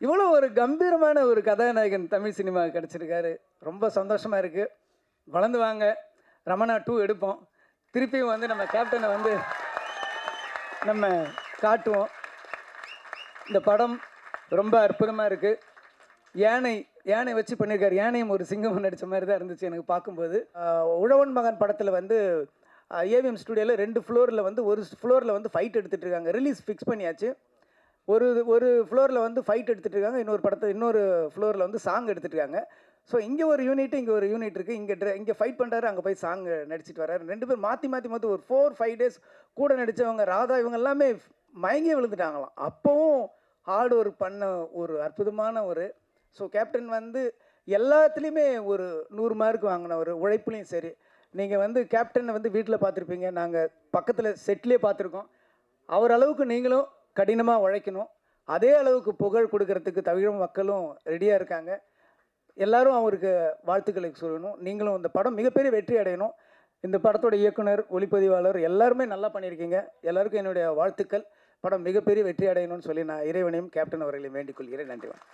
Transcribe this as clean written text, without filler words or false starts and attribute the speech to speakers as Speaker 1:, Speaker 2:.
Speaker 1: இவ்வளோ ஒரு கம்பீரமான ஒரு கதாநாயகன் தமிழ் சினிமா கிடச்சிருக்காரு. ரொம்ப சந்தோஷமாக இருக்குது. வளர்ந்து வாங்க. ரமணா 2 எடுப்போம். திருப்பியும் வந்து நம்ம கேப்டனை வந்து நம்ம காட்டுவோம். இந்த படம் ரொம்ப அற்புதமாக இருக்குது. யானை வச்சு பண்ணியிருக்காரு. யானையும் ஒரு சிங்கமும் நடித்த மாதிரி தான் இருந்துச்சு எனக்கு பார்க்கும்போது. உழவன் மகன் படத்தில் வந்து ஏவிஎம் ஸ்டுடியோவில் 2 ஃப்ளோரில் வந்து ஒரு ஃப்ளோரில் வந்து ஃபைட் எடுத்துகிட்டு இருக்காங்க. ரிலீஸ் ஃபிக்ஸ் பண்ணியாச்சு. ஒரு ஃப்ளோரில் வந்து ஃபைட் எடுத்துகிட்டு இருக்காங்க. இன்னொரு ஃப்ளோரில் வந்து சாங் எடுத்துகிட்டு இருக்காங்க. ஸோ இங்கே ஒரு யூனிட், இங்கே ஒரு யூனிட் இருக்குது. இங்கே ஃபைட் பண்ணுறாரு, அங்கே போய் சாங் நடிச்சிட்டு வர்றாரு. 2 பேர் மாற்றி ஒரு 4-5 டேஸ் கூட நடித்தவங்க ராதா இவங்க எல்லாமே மயங்கி விழுந்துட்டாங்களாம். அப்போவும் ஹார்ட் ஒர்க் பண்ண ஒரு அற்புதமான ஒரு ஸோ கேப்டன் வந்து எல்லாத்துலேயுமே ஒரு 100 மார்க் வாங்கினவர். உழைப்புலையும் சரி. நீங்கள் வந்து கேப்டனை வந்து வீட்டில் பார்த்துருப்பீங்க. நாங்கள் பக்கத்தில் செட்லேயே பார்த்துருக்கோம். அவர் அளவுக்கு நீங்களும் கடினமாக உழைக்கணும். அதே அளவுக்கு புகழ் கொடுக்கறதுக்கு தமிழ் மக்களும் ரெடியாக இருக்காங்க. எல்லாரும் அவருக்கு வாழ்த்துக்களை சொல்லணும். நீங்களும் இந்த படம் மிகப்பெரிய வெற்றி அடையணும். இந்த படத்தோட இயக்குனர், ஒளிப்பதிவாளர் எல்லாருமே நல்லா பண்ணியிருக்கீங்க. எல்லாருக்கும் என்னுடைய வாழ்த்துக்கள். படம் மிகப்பெரிய வெற்றி அடையணும்னு சொல்லி நான் இறைவனையும் கேப்டன் அவர்களையும் வேண்டிக் கொள்கிறேன். நன்றி.